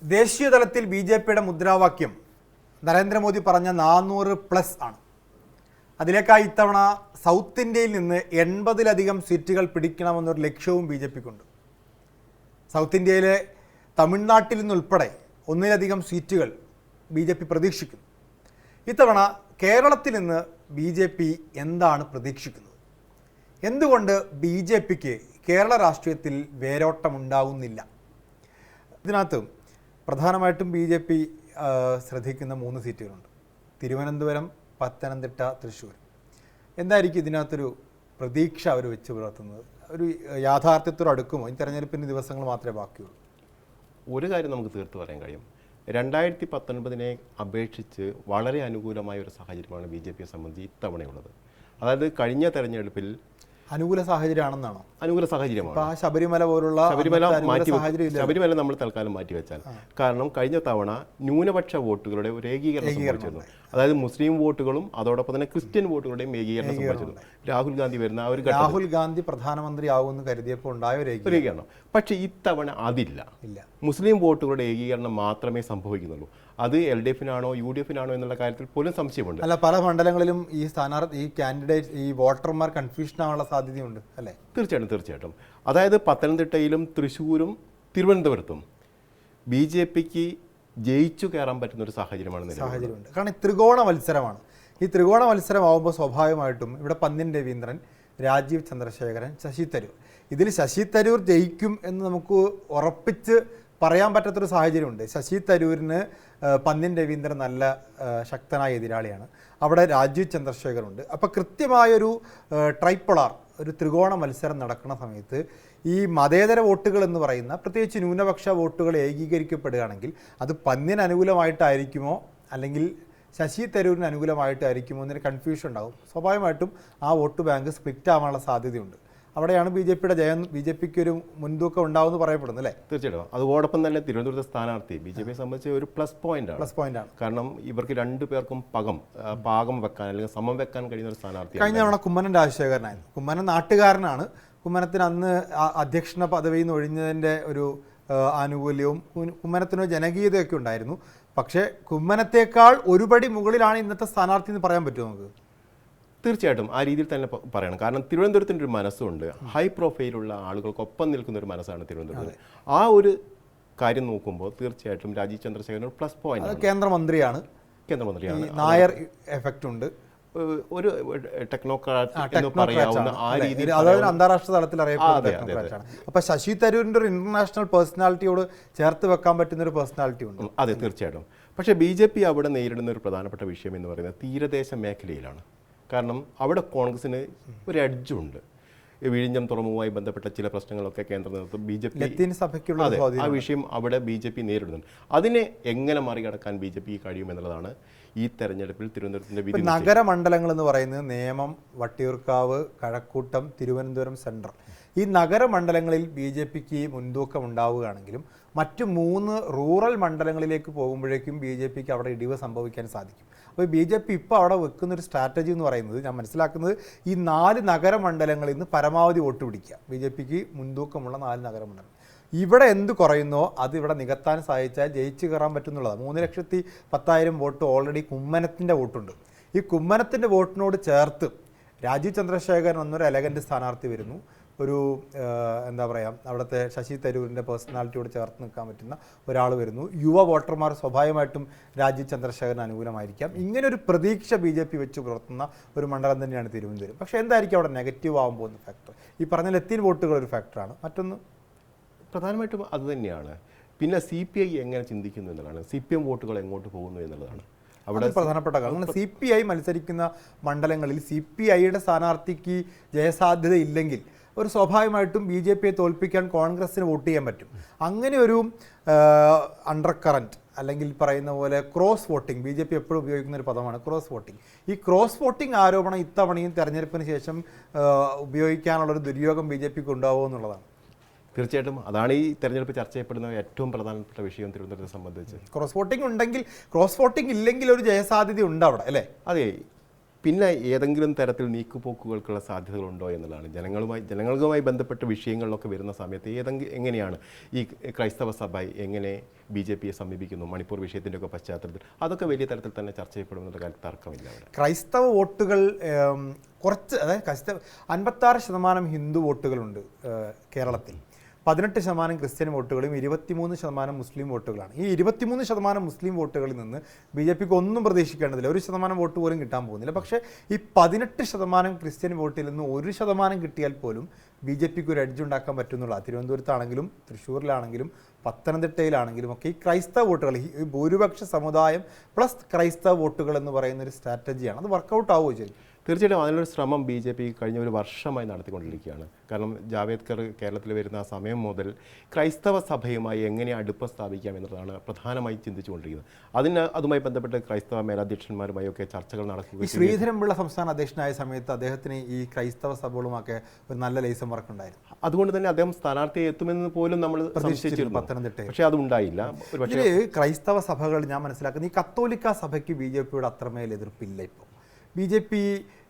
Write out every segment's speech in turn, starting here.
ദേശീയ തലത്തിൽ ബി.ജെ.പിയുടെ മുദ്രാവാക്യം നരേന്ദ്രമോദി പറഞ്ഞ 400+ ആണ്. അതിലേക്കായി ഇത്തവണ സൗത്ത് ഇന്ത്യയിൽ നിന്ന് 80-ലധികം സീറ്റുകൾ പിടിക്കണമെന്നൊരു ലക്ഷ്യവും ബി.ജെ.പിക്കുണ്ട്. സൗത്ത് ഇന്ത്യയിലെ തമിഴ്നാട്ടിൽ നിന്നുൾപ്പെടെ 1-ലധികം സീറ്റുകൾ ബി.ജെ.പി പ്രതീക്ഷിക്കുന്നു. ഇത്തവണ കേരളത്തിൽ നിന്ന് ബി.ജെ.പി എന്താണ് പ്രതീക്ഷിക്കുന്നത്? എന്തുകൊണ്ട് ബി.ജെ.പിക്ക് കേരള രാഷ്ട്രീയത്തിൽ വേരോട്ടമുണ്ടാകുന്നില്ല? ഇതിനകത്ത് പ്രധാനമായിട്ടും ബി.ജെ.പി ശ്രദ്ധിക്കുന്ന 3 സീറ്റുകളുണ്ട്: തിരുവനന്തപുരം, പത്തനംതിട്ട, തൃശ്ശൂർ. എന്തായിരിക്കും ഇതിനകത്തൊരു പ്രതീക്ഷ അവർ വെച്ച് പുലർത്തുന്നത്? ഒരു യാഥാർത്ഥ്യത്തോട് അടുക്കുമോ? ഈ തെരഞ്ഞെടുപ്പിൻ്റെ ദിവസങ്ങൾ മാത്രമേ ബാക്കിയുള്ളൂ. ഒരു കാര്യം നമുക്ക് തീർത്ത് പറയാൻ കഴിയും, 2019 അപേക്ഷിച്ച് വളരെ അനുകൂലമായ ഒരു സാഹചര്യമാണ് ബി.ജെ.പിയെ സംബന്ധിച്ച് ഇത്തവണയുള്ളത്. അതായത് കഴിഞ്ഞ തെരഞ്ഞെടുപ്പിൽ അനുകൂല സാഹചര്യമാണെന്നാണോ? അനുകൂല സാഹചര്യമാണ്. ശബരിമല പോലുള്ള ശബരിമല നമ്മൾ തൽക്കാലം മാറ്റിവെച്ചാൽ, കാരണം കഴിഞ്ഞ തവണ ന്യൂനപക്ഷ വോട്ടുകളുടെ ഒരു ഏകീകരണം സംഭവിച്ചിരുന്നു. അതായത് മുസ്ലിം വോട്ടുകളും അതോടൊപ്പം തന്നെ ക്രിസ്ത്യൻ വോട്ടുകളുടെയും ഏകീകരണം സംഭവിച്ചിരുന്നു. രാഹുൽ ഗാന്ധി വരുന്ന ഒരു രാഹുൽ ഗാന്ധി പ്രധാനമന്ത്രിയാകുമെന്ന് കരുതിയപ്പോൾ ഉണ്ടായ ഒരു ഏകീകരണം. പക്ഷേ ഇത്തവണ അതില്ല. മുസ്ലിം വോട്ടുകളുടെ ഏകീകരണം മാത്രമേ സംഭവിക്കുന്നുള്ളൂ. അത് LDF-നാണോ UDF-നാണോ എന്നുള്ള കാര്യത്തിൽ പോലും സംശയമുണ്ട്. അല്ല, പല മണ്ഡലങ്ങളിലും ഈ കാൻഡിഡേറ്റ് ഈ വോട്ടർമാർ കൺഫ്യൂഷൻ ആവാനുള്ള സാധ്യതയുണ്ട് അല്ലേ? തീർച്ചയായിട്ടും. അതായത് പത്തനംതിട്ടയിലും തൃശ്ശൂരും തിരുവനന്തപുരത്തും ബി.ജെ.പിക്ക് ജയിച്ചു കയറാൻ പറ്റുന്ന ഒരു സാഹചര്യമുണ്ട്. കാരണം ത്രികോണ മത്സരമാണ്. ഈ ത്രികോണ മത്സരമാകുമ്പോൾ സ്വാഭാവികമായിട്ടും ഇവിടെ പന്ന്യൻ രവീന്ദ്രൻ, രാജീവ് ചന്ദ്രശേഖരൻ, ശശി തരൂർ. ഇതിൽ ശശി തരൂർ ജയിക്കും എന്ന് നമുക്ക് ഉറപ്പിച്ച് പറയാൻ പറ്റാത്തൊരു സാഹചര്യമുണ്ട്. ശശി തരൂരിന് പന്ന്യൻ രവീന്ദ്രൻ നല്ല ശക്തനായ എതിരാളിയാണ്. അവിടെ രാജീവ് ചന്ദ്രശേഖറുണ്ട്. അപ്പോൾ കൃത്യമായൊരു ട്രൈപ്പോളാർ, ഒരു ത്രികോണ മത്സരം നടക്കുന്ന സമയത്ത് ഈ മതേതര വോട്ടുകൾ എന്ന് പറയുന്ന പ്രത്യേകിച്ച് ന്യൂനപക്ഷ വോട്ടുകൾ ഏകീകരിക്കപ്പെടുകയാണെങ്കിൽ അത് പന്ന്യന് അനുകൂലമായിട്ടായിരിക്കുമോ അല്ലെങ്കിൽ ശശി തരൂരിന് അനുകൂലമായിട്ടായിരിക്കുമോ എന്നൊരു കൺഫ്യൂഷൻ ഉണ്ടാകും. സ്വാഭാവികമായിട്ടും ആ വോട്ട് ബാങ്ക് സ്പ്ലിറ്റ് ആവാനുള്ള സാധ്യതയുണ്ട്. അവിടെയാണ് ബി.ജെ.പിയുടെ ജയം, ബി.ജെ.പിക്ക് ഒരു മുൻതൂക്കം ഉണ്ടാവുമെന്ന് പറയപ്പെടുന്നു അല്ലേ? തീർച്ചയായിട്ടും. അതോടൊപ്പം തന്നെ തിരുവനന്തപുരത്തെ സ്ഥാനാർത്ഥി ബി.ജെ.പിയെ സംബന്ധിച്ച് ഒരു പ്ലസ് പോയിന്റ് ആണ്. കാരണം ഇവർക്ക് 2 പേർക്കും പാകം വെക്കാൻ അല്ലെങ്കിൽ സമം വെക്കാൻ കഴിയുന്ന ഒരു സ്ഥാനാർത്ഥി. കഴിഞ്ഞ തവണ കുമ്മനം രാജശേഖരനായിരുന്നു. കുമ്മനം നാട്ടുകാരനാണ്. കുമ്മനത്തിന് അന്ന് അധ്യക്ഷ പദവിയിൽ നിന്ന് ഒഴിഞ്ഞതിൻ്റെ ഒരു ആനുകൂല്യവും കുമ്മനത്തിന് ജനകീയതയൊക്കെ ഉണ്ടായിരുന്നു. പക്ഷേ കുമ്മനത്തേക്കാൾ ഒരുപടി മുകളിലാണ് ഇന്നത്തെ സ്ഥാനാർത്ഥി എന്ന് പറയാൻ പറ്റുമോ നമുക്ക്? തീർച്ചയായിട്ടും ആ രീതിയിൽ തന്നെ പറയണം. കാരണം തിരുവനന്തപുരത്തിൻ്റെ ഒരു മനസ്സുണ്ട്. ഹൈ പ്രൊഫൈലുള്ള ആളുകൾക്കൊപ്പം നിൽക്കുന്ന ഒരു മനസ്സാണ് തിരുവനന്തപുരത്ത്. ആ ഒരു കാര്യം നോക്കുമ്പോൾ തീർച്ചയായിട്ടും രാജീവ് ചന്ദ്രശേഖരൻ ഒരു പ്ലസ് പോയിന്റ്. കേന്ദ്രമന്ത്രിയാണ്. നായർ എഫക്റ്റ് ഉണ്ട്. ഒരു ടെക്നോക്രാറ്റ് എന്ന് പറയാവുന്ന ആ രീതിയിൽ അന്താരാഷ്ട്ര തലത്തിൽ അറിയപ്പെടുന്ന. അപ്പൊ ശശി തരൂരിന്റെ ഒരു ഇന്റർനാഷണൽ പേഴ്സണാലിറ്റിയോട് ചേർത്ത് വെക്കാൻ പറ്റുന്ന ഒരു പേഴ്സണാലിറ്റി ഉണ്ട്. അതെ, തീർച്ചയായിട്ടും. പക്ഷേ ബി.ജെ.പി അവിടെ നേരിടുന്ന ഒരു പ്രധാനപ്പെട്ട വിഷയം എന്ന് പറയുന്നത് തീരദേശ മേഖലയിലാണ്. കാരണം അവിടെ കോൺഗ്രസിന് ഒരു എഡ്ജുണ്ട്. വിഴിഞ്ഞം തുറമുഖവുമായി ബന്ധപ്പെട്ട ചില പ്രശ്നങ്ങളൊക്കെ കേന്ദ്ര നേതൃത്വം ബി.ജെ.പി ആ വിഷയം അവിടെ ബി.ജെ.പി നേരിടുന്നുണ്ട്. അതിനെ എങ്ങനെ മറികടക്കാൻ ബി.ജെ.പി കഴിയുമെന്നുള്ളതാണ് ഈ തെരഞ്ഞെടുപ്പിൽ തിരുവനന്തപുരത്തിന്റെ വിധി. നഗരമണ്ഡലങ്ങൾ എന്ന് പറയുന്നത് നേമം, വട്ടിയൂർക്കാവ്, കഴക്കൂട്ടം, തിരുവനന്തപുരം സെൻട്രൽ. ഈ നഗരമണ്ഡലങ്ങളിൽ ബി.ജെ.പിക്ക് മുൻതൂക്കം ഉണ്ടാവുകയാണെങ്കിലും മറ്റു 3 റൂറൽ മണ്ഡലങ്ങളിലേക്ക് പോകുമ്പോഴേക്കും ബി.ജെ.പിക്ക് അവിടെ ഇടിവ് സംഭവിക്കാൻ സാധിക്കും. അപ്പോൾ ബി.ജെ.പി ഇപ്പോൾ അവിടെ വെക്കുന്നൊരു സ്ട്രാറ്റജി എന്ന് പറയുന്നത്, ഞാൻ മനസ്സിലാക്കുന്നത്, ഈ 4 നഗരമണ്ഡലങ്ങളിൽ നിന്ന് പരമാവധി വോട്ട് പിടിക്കുക. ബി.ജെ.പിക്ക് മുൻതൂക്കമുള്ള 4 നഗരമണ്ഡലം. ഇവിടെ എന്ത് കുറയുന്നോ അത് ഇവിടെ നികത്താൻ സാധിച്ചാൽ ജയിച്ചു കയറാൻ പറ്റുന്നുള്ളതാണ്. 3,10,000 വോട്ട് ഓൾറെഡി കുമ്മനത്തിൻ്റെ വോട്ടുണ്ട്. ഈ കുമ്മനത്തിൻ്റെ വോട്ടിനോട് ചേർത്ത് രാജീവ് ചന്ദ്രശേഖരൻ എന്നൊരു എലഗൻറ്റ് സ്ഥാനാർത്ഥി വരുന്നു. ഒരു എന്താ പറയുക, അവിടുത്തെ ശശി തരൂരിൻ്റെ പേഴ്സണാലിറ്റിയോട് ചേർത്ത് നിൽക്കാൻ പറ്റുന്ന ഒരാൾ വരുന്നു. യുവ വോട്ടർമാർ സ്വാഭാവികമായിട്ടും രാജീവ് ചന്ദ്രശേഖരന് അനുകൂലമായിരിക്കാം. ഇങ്ങനൊരു പ്രതീക്ഷ ബി.ജെ.പി വെച്ച് പുലർത്തുന്ന ഒരു മണ്ഡലം തന്നെയാണ് തിരുവനന്തപുരം. പക്ഷേ എന്തായിരിക്കും അവിടെ നെഗറ്റീവ് ആകാൻ പോകുന്ന ഫാക്ടർ? ഈ പറഞ്ഞ ലത്തീൻ വോട്ടുകൾ ഒരു ഫാക്ടറാണ്. മറ്റൊന്ന് പ്രധാനമായിട്ടും അത് തന്നെയാണ്. പിന്നെ CPI എങ്ങനെ ചിന്തിക്കുന്നു എന്നുള്ളതാണ്. CPM വോട്ടുകൾ എങ്ങോട്ട് പോകുന്നു എന്നുള്ളതാണ് അവിടെ പ്രധാനപ്പെട്ട കാരണം. CPI മത്സരിക്കുന്ന മണ്ഡലങ്ങളിൽ CPIയുടെ സ്ഥാനാർത്ഥിക്ക് ജയസാധ്യത ഇല്ലെങ്കിൽ ഒരു സ്വാഭാവികമായിട്ടും ബി.ജെ.പിയെ തോൽപ്പിക്കാൻ കോൺഗ്രസ്സിന് വോട്ട് ചെയ്യാൻ പറ്റും. അങ്ങനെ ഒരു അണ്ടർ കറൻറ്റ് അല്ലെങ്കിൽ പറയുന്ന പോലെ ക്രോസ് വോട്ടിംഗ്, ബി.ജെ.പി എപ്പോഴും ഉപയോഗിക്കുന്ന ഒരു പദമാണ് ക്രോസ് വോട്ടിംഗ്. ഈ ക്രോസ് വോട്ടിംഗ് ആരോപണം ഇത്തവണയും തെരഞ്ഞെടുപ്പിന് ശേഷം ഉപയോഗിക്കാനുള്ളൊരു ദുര്യോഗം ബി.ജെ.പിക്ക് ഉണ്ടാവുമോ എന്നുള്ളതാണ്. തീർച്ചയായിട്ടും അതാണ് ഈ തെരഞ്ഞെടുപ്പ് ചർച്ച ചെയ്യപ്പെടുന്ന ഏറ്റവും പ്രധാനപ്പെട്ട വിഷയം തിരുവനന്തപുരത്തെ സംബന്ധിച്ച്. ക്രോസ് വോട്ടിംഗ് ഉണ്ടെങ്കിൽ, ക്രോസ് വോട്ടിംഗ് ഇല്ലെങ്കിൽ ഒരു ജയസാധ്യത ഉണ്ട് അവിടെ അല്ലേ? അതെ, പിന്നെ ഏതെങ്കിലും തരത്തിൽ നീക്കുപോക്കുകൾക്കുള്ള സാധ്യതകളുണ്ടോ എന്നുള്ളതാണ്. ജനങ്ങളുമായി ബന്ധപ്പെട്ട വിഷയങ്ങളിലൊക്കെ വരുന്ന സമയത്ത് എങ്ങനെയാണ് ഈ ക്രൈസ്തവ സഭ എങ്ങനെ BJPയെ സമീപിക്കുന്നു, മണിപ്പൂർ വിഷയത്തിൻ്റെയൊക്കെ പശ്ചാത്തലത്തിൽ അതൊക്കെ വലിയ തരത്തിൽ തന്നെ ചർച്ച ചെയ്യപ്പെടുമെന്നുള്ള കാര്യത്തിൽ തർക്കമില്ല. ക്രൈസ്തവ വോട്ടുകൾ കുറച്ച്, അതായത് 56% ഹിന്ദു വോട്ടുകളുണ്ട് കേരളത്തിൽ, 18% ക്രിസ്ത്യൻ വോട്ടുകളും 23% മുസ്ലിം വോട്ടുകളാണ്. ഈ 23% മുസ്ലിം വോട്ടുകളിൽ നിന്ന് BJPക്ക് ഒന്നും പ്രതീക്ഷിക്കേണ്ടതില്ല, 1% വോട്ട് പോലും കിട്ടാൻ പോകുന്നില്ല. പക്ഷേ ഈ 18% ക്രിസ്ത്യൻ വോട്ടിൽ നിന്ന് 1% കിട്ടിയാൽ പോലും BJPക്ക് ഒരു എഡ്ജ് ഉണ്ടാക്കാൻ പറ്റുന്നുള്ള, തിരുവനന്തപുരത്താണെങ്കിലും തൃശ്ശൂരിലാണെങ്കിലും പത്തനംതിട്ടയിലാണെങ്കിലും ഒക്കെ ഈ ക്രൈസ്തവ വോട്ടുകൾ, ഈ ഭൂരിപക്ഷ സമുദായം പ്ലസ് ക്രൈസ്തവ വോട്ടുകൾ എന്ന് പറയുന്ന ഒരു സ്ട്രാറ്റജിയാണ്. അത് വർക്കൗട്ട് ആവുമോ ശരി? തീർച്ചയായിട്ടും അതിനൊരു ശ്രമം BJP കഴിഞ്ഞ ഒരു വർഷമായി നടത്തിക്കൊണ്ടിരിക്കുകയാണ്. കാരണം ജാവേദ്കർ കേരളത്തിൽ വരുന്ന ആ സമയം മുതൽ ക്രൈസ്തവ സഭയുമായി എങ്ങനെ അടുപ്പം സ്ഥാപിക്കാം എന്നതാണ് പ്രധാനമായി ചിന്തിച്ചുകൊണ്ടിരിക്കുന്നത്. അതുമായി ബന്ധപ്പെട്ട് ക്രൈസ്തവ മേലധ്യക്ഷന്മാരുമായൊക്കെ ചർച്ചകൾ നടക്കുകയും ശ്രീധരൻപിള്ള സംസ്ഥാന അധ്യക്ഷനായ സമയത്ത് അദ്ദേഹത്തിന് ഈ ക്രൈസ്തവ സഭകളുമൊക്കെ ഒരു നല്ല ലൈസൻ വർക്ക് ഉണ്ടായിരുന്നു. അതുകൊണ്ട് തന്നെ അദ്ദേഹം സ്ഥാനാർത്ഥിയെ എത്തുമെന്ന് പോലും നമ്മൾ പ്രതീക്ഷിച്ചിരുന്നു പത്തനംതിട്ട. പക്ഷേ അതുണ്ടായില്ല. പക്ഷേ ക്രൈസ്തവ സഭകൾ ഞാൻ മനസ്സിലാക്കുന്നത് ഈ കത്തോലിക്ക സഭയ്ക്ക് BJPയുടെ അത്രമേൽ എതിർപ്പില്ല. ഇപ്പോൾ BJP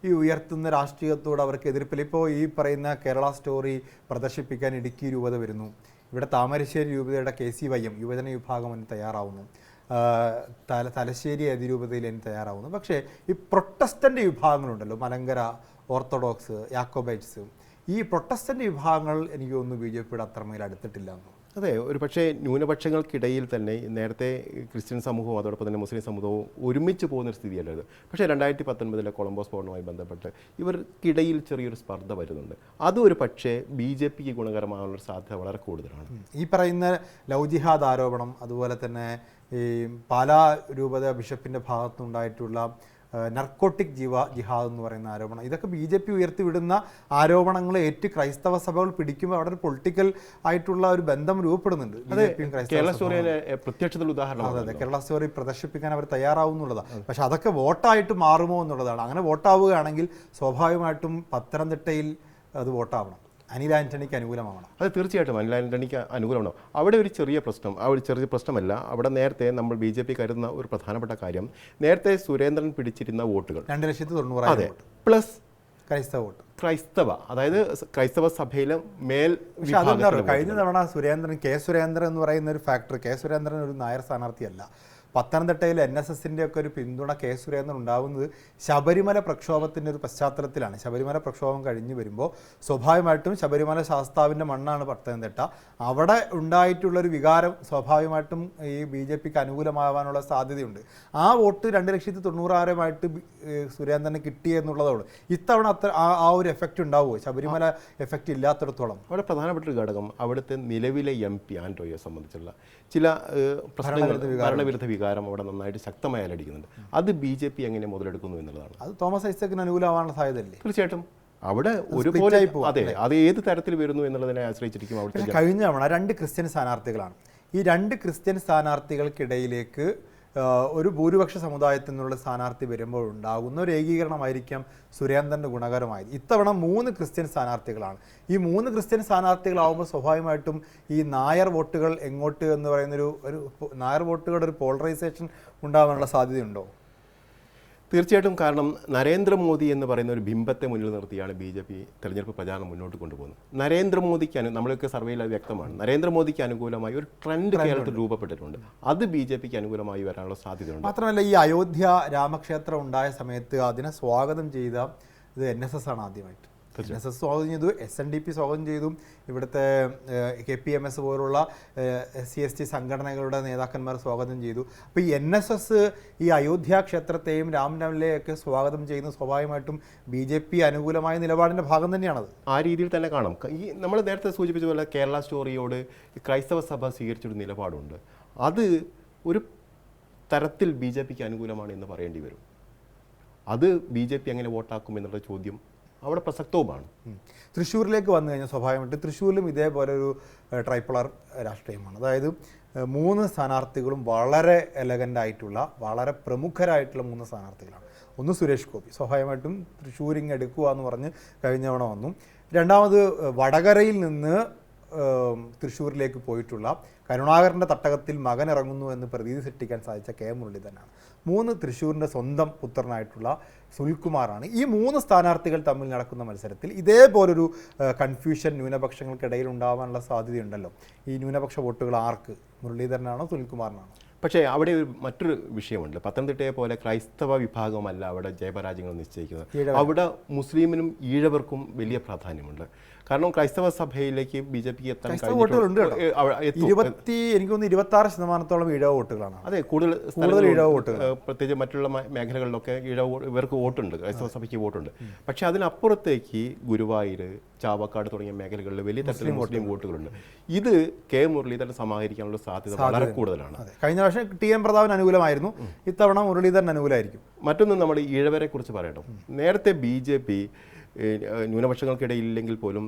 ഈ ഉയർത്തുന്ന രാഷ്ട്രീയത്തോട് അവർക്ക് എതിർപ്പില്ല. ഇപ്പോൾ ഈ പറയുന്ന കേരള സ്റ്റോറി പ്രദർശിപ്പിക്കാൻ ഇടുക്കി രൂപത വരുന്നു, ഇവിടെ താമരശ്ശേരി രൂപതയുടെ KCYM യുവജന വിഭാഗം അതിന് തയ്യാറാവുന്നു, തലശ്ശേരി അതിരൂപതയിൽ അതിന് തയ്യാറാവുന്നു. പക്ഷേ ഈ പ്രൊട്ടസ്റ്റൻ്റ് വിഭാഗങ്ങളുണ്ടല്ലോ, മലങ്കര ഓർത്തഡോക്സ്, യാക്കോബൈറ്റ്സ്, ഈ പ്രൊട്ടസ്റ്റൻ്റ് വിഭാഗങ്ങൾ എനിക്ക് തോന്നുന്നു BJPയുടെ അത്രമേൽ അടുത്തിട്ടില്ല എന്ന്. അതെ, ഒരു പക്ഷേ ന്യൂനപക്ഷങ്ങൾക്കിടയിൽ തന്നെ നേരത്തെ ക്രിസ്ത്യൻ സമൂഹവും അതോടൊപ്പം തന്നെ മുസ്ലിം സമൂഹവും ഒരുമിച്ച് പോകുന്നൊരു സ്ഥിതിയല്ലത്. പക്ഷേ 2019 കൊളംബോ സ്ഫോടനവുമായി ബന്ധപ്പെട്ട് ഇവർക്കിടയിൽ ചെറിയൊരു സ്പർദ്ധ വരുന്നുണ്ട്. അതും ഒരു പക്ഷേ BJPക്ക് ഗുണകരമാകാനുള്ള സാധ്യത വളരെ കൂടുതലാണ്. ഈ പറയുന്ന ലവ് ജിഹാദ് ആരോപണം, അതുപോലെ തന്നെ ഈ പാലാ രൂപത ബിഷപ്പിൻ്റെ ഭാഗത്തുനിന്നുണ്ടായിട്ടുള്ള നർക്കോട്ടിക് ജിഹാദ് എന്ന് പറയുന്ന ആരോപണം, ഇതൊക്കെ BJP ഉയർത്തിവിടുന്ന ആരോപണങ്ങൾ ഏറ്റ് ക്രൈസ്തവ സഭകൾ പിടിക്കുമ്പോൾ അവിടെ ഒരു പൊളിറ്റിക്കൽ ആയിട്ടുള്ള ഒരു ബന്ധം രൂപപ്പെടുന്നുണ്ട്. കേരള സ്റ്റോറിയിലെ പ്രത്യക്ഷത്തിൽ ഉദാഹരണം. അതെ, കേരള സ്റ്റോറി പ്രദർശിപ്പിക്കാൻ അവർ തയ്യാറാവുന്നുള്ളതാണ്. പക്ഷെ അതൊക്കെ വോട്ടായിട്ട് മാറുമോ എന്നുള്ളതാണ്. അങ്ങനെ വോട്ടാവുകയാണെങ്കിൽ സ്വാഭാവികമായിട്ടും പത്തനംതിട്ടയിൽ അത് വോട്ടാവണം, അനിൽ ആന്റണിക്ക് അനുകൂലമാവണം. അത് തീർച്ചയായിട്ടും അനിൽ ആന്റണിക്ക് അനുകൂലമാവണം. അവിടെ ഒരു ചെറിയ പ്രശ്നം, ആ ഒരു ചെറിയ പ്രശ്നമല്ല, അവിടെ നേരത്തെ നമ്മൾ BJP കരുതുന്ന ഒരു പ്രധാനപ്പെട്ട കാര്യം, നേരത്തെ സുരേന്ദ്രൻ പിടിച്ചിരുന്ന വോട്ടുകൾ 2,90,000 പ്ലസ് ക്രൈസ്തവ വോട്ട്, അതായത് ക്രൈസ്തവ സഭയിലെ മേൽ. കഴിഞ്ഞ തവണ കെ സുരേന്ദ്രൻ എന്ന് പറയുന്ന ഒരു ഫാക്ടർ, കെ സുരേന്ദ്രൻ ഒരു നായർ സ്ഥാനാർത്ഥിയല്ല. പത്തനംതിട്ടയിൽ NSSൻ്റെ ഒക്കെ ഒരു പിന്തുണ കെ സുരേന്ദ്രൻ ഉണ്ടാകുന്നത് ശബരിമല പ്രക്ഷോഭത്തിൻ്റെ ഒരു പശ്ചാത്തലത്തിലാണ്. ശബരിമല പ്രക്ഷോഭം കഴിഞ്ഞ് വരുമ്പോൾ സ്വാഭാവികമായിട്ടും ശബരിമല ശാസ്താവിൻ്റെ മണ്ണാണ് പത്തനംതിട്ട. അവിടെ ഉണ്ടായിട്ടുള്ളൊരു വികാരം സ്വാഭാവികമായിട്ടും ഈ BJPക്ക് അനുകൂലമാവാനുള്ള സാധ്യതയുണ്ട്. ആ വോട്ട് 2,90,000 സുരേന്ദ്രന് കിട്ടി എന്നുള്ളതോട് ഇത്തവണ ആ ഒരു എഫക്റ്റ് ഉണ്ടാവുമോ? ശബരിമല എഫക്റ്റ് ഇല്ലാത്തിടത്തോളം. അവിടെ പ്രധാനപ്പെട്ട ഒരു ഘടകം അവിടുത്തെ നിലവിലെ MP ആൻഡ്രോയെ സംബന്ധിച്ചുള്ള ചില പ്രശ്നങ്ങൾ, ഭരണവിരുദ്ധ വികാരം അവിടെ നന്നായിട്ട് ശക്തമായി അലടിക്കുന്നുണ്ട്. അത് BJP എങ്ങനെ മുതലെടുക്കുന്നു എന്നുള്ളതാണ്. അത് തോമസ് ഐസക്കിന് അനുകൂലമാവാനുള്ള സാധ്യതയില്ലേ? തീർച്ചയായിട്ടും അവിടെ ഒരുപോലെ. അതെ, അത് ഏത് തരത്തിൽ വരുന്നു എന്നുള്ളതിനെ ആശ്രയിച്ചിരിക്കും. അവിടെ കഴിഞ്ഞ തവണ 2 ക്രിസ്ത്യൻ സ്ഥാനാർത്ഥികളാണ്. ഈ 2 ക്രിസ്ത്യൻ സ്ഥാനാർത്ഥികൾക്കിടയിലേക്ക് ഒരു ഭൂരിപക്ഷ സമുദായത്തിൽ നിന്നുള്ള സ്ഥാനാർത്ഥി വരുമ്പോൾ ഉണ്ടാകുന്ന ഒരു ഏകീകരണമായിരിക്കാം സുരേന്ദ്രൻ്റെ ഗുണകരമായത്. ഇത്തവണ 3 ക്രിസ്ത്യൻ സ്ഥാനാർത്ഥികളാണ്. ഈ 3 ക്രിസ്ത്യൻ സ്ഥാനാർത്ഥികളാവുമ്പോൾ സ്വാഭാവികമായിട്ടും ഈ നായർ വോട്ടുകൾ എങ്ങോട്ട് എന്ന് പറയുന്നൊരു നായർ വോട്ടുകളുടെ ഒരു പോളറൈസേഷൻ ഉണ്ടാകാനുള്ള സാധ്യതയുണ്ടോ? തീർച്ചയായിട്ടും. കാരണം നരേന്ദ്രമോദി എന്ന് പറയുന്ന ഒരു ബിംബത്തെ മുന്നിൽ നിർത്തിയാണ് BJP തെരഞ്ഞെടുപ്പ് പ്രചാരണം മുന്നോട്ട് കൊണ്ടുപോകുന്നത്. നരേന്ദ്രമോദിക്ക് നമ്മളൊക്കെ സർവേയിൽ അത് വ്യക്തമാണ്, നരേന്ദ്രമോദിക്ക് അനുകൂലമായി ഒരു ട്രെൻഡ് കേരളത്തിൽ രൂപപ്പെട്ടിട്ടുണ്ട്. അത് BJPക്ക് അനുകൂലമായി വരാനുള്ള സാധ്യതയുണ്ട്. മാത്രമല്ല, ഈ അയോധ്യ രാമക്ഷേത്രം ഉണ്ടായ സമയത്ത് അതിനെ സ്വാഗതം ചെയ്ത ഇത് NSS ആണ് ആദ്യമായിട്ട്. NSS സ്വാഗതം ചെയ്തു, SNDP സ്വാഗതം ചെയ്തു, ഇവിടുത്തെ KPMS പോലുള്ള SC/ST സംഘടനകളുടെ നേതാക്കന്മാർ സ്വാഗതം ചെയ്തു. അപ്പോൾ ഈ NSS ഈ അയോധ്യ ക്ഷേത്രത്തെയും രാംലല്ലയെയൊക്കെ സ്വാഗതം ചെയ്യുന്ന സ്വാഭാവികമായിട്ടും BJP അനുകൂലമായ നിലപാടിൻ്റെ ഭാഗം തന്നെയാണത്. ആ രീതിയിൽ തന്നെ കാണാം. ഈ നമ്മൾ നേരത്തെ സൂചിപ്പിച്ച പോലെ കേരള സ്റ്റോറിയോട് ക്രൈസ്തവ സഭ സ്വീകരിച്ചൊരു നിലപാടുണ്ട്. അത് ഒരു തരത്തിൽ BJPക്ക് അനുകൂലമാണ് എന്ന് പറയേണ്ടി വരും. അത് BJP എങ്ങനെ വോട്ടാക്കും എന്നുള്ള ചോദ്യം അവിടെ പ്രസക്തവുമാണ്. തൃശ്ശൂരിലേക്ക് വന്നു കഴിഞ്ഞാൽ സ്വാഭാവികമായിട്ട് തൃശ്ശൂരിലും ഇതേപോലെ ഒരു ട്രൈപ്പോളർ രാഷ്ട്രീയമാണ്. അതായത് 3 സ്ഥാനാർത്ഥികളും വളരെ എലഗൻ്റായിട്ടുള്ള, വളരെ പ്രമുഖരായിട്ടുള്ള 3 സ്ഥാനാർത്ഥികളാണ്. ഒന്ന് സുരേഷ് ഗോപി, സ്വാഭാവികമായിട്ടും തൃശ്ശൂരിങ് എടുക്കുക എന്ന് പറഞ്ഞ് കഴിഞ്ഞ തവണ വന്നു. രണ്ടാമത് വടകരയിൽ നിന്ന് തൃശ്ശൂരിലേക്ക് പോയിട്ടുള്ള കരുണാകരൻ്റെ തട്ടകത്തിൽ മകൻ ഇറങ്ങുന്നു എന്ന് പ്രതീതി സൃഷ്ടിക്കാൻ സാധിച്ച കെ മുരളീധരനാണ്. 3 തൃശ്ശൂരിൻ്റെ സ്വന്തം പുത്രനായിട്ടുള്ള സുനിൽകുമാറാണ്. ഈ 3 സ്ഥാനാർത്ഥികൾ തമ്മിൽ നടക്കുന്ന മത്സരത്തിൽ ഇതേപോലൊരു കൺഫ്യൂഷൻ ന്യൂനപക്ഷങ്ങൾക്കിടയിൽ ഉണ്ടാവാനുള്ള സാധ്യതയുണ്ടല്ലോ. ഈ ന്യൂനപക്ഷ വോട്ടുകൾ ആർക്ക്, മുരളീധരനാണോ സുനിൽകുമാറിനാണോ? പക്ഷേ അവിടെ മറ്റൊരു വിഷയമുണ്ട്. പത്തനംതിട്ടയെ പോലെ ക്രൈസ്തവ വിഭാഗമല്ല അവിടെ ജയപരാജയങ്ങൾ നിശ്ചയിക്കുന്നത്. അവിടെ മുസ്ലിമിനും ഈഴവർക്കും വലിയ പ്രാധാന്യമുണ്ട്. കാരണം ക്രൈസ്തവ സഭയിലേക്ക് BJP എത്താൻ എനിക്ക് തോന്നുന്നു 26% ഈഴവ വോട്ടുകളാണ്. അതെ, കൂടുതൽ ഈഴവ വോട്ടുകൾ, പ്രത്യേകിച്ച് മറ്റുള്ള മേഖലകളിലൊക്കെ ഇവർക്ക് വോട്ടുണ്ട്, ക്രൈസ്തവ സഭയ്ക്ക് വോട്ടുണ്ട്. പക്ഷെ അതിനപ്പുറത്തേക്ക് ഗുരുവായൂർ, ചാവക്കാട് തുടങ്ങിയ മേഖലകളിൽ വലിയ തരത്തിൽ മുസ്ലിം വോട്ടുകളുണ്ട്. ഇത് കെ മുരളീധരൻ സമാഹരിക്കാനുള്ള സാധ്യത വളരെ കൂടുതലാണ്. കഴിഞ്ഞ വർഷം TN പ്രതാപന് അനുകൂലമായിരുന്നു, ഇത്തവണ മുരളീധരൻ അനുകൂലമായിരിക്കും. മറ്റൊന്ന് നമ്മൾ ഈഴവരെ കുറിച്ച് പറയണം. നേരത്തെ BJP ന്യൂനപക്ഷങ്ങൾക്കിടയിലില്ലെങ്കിൽ പോലും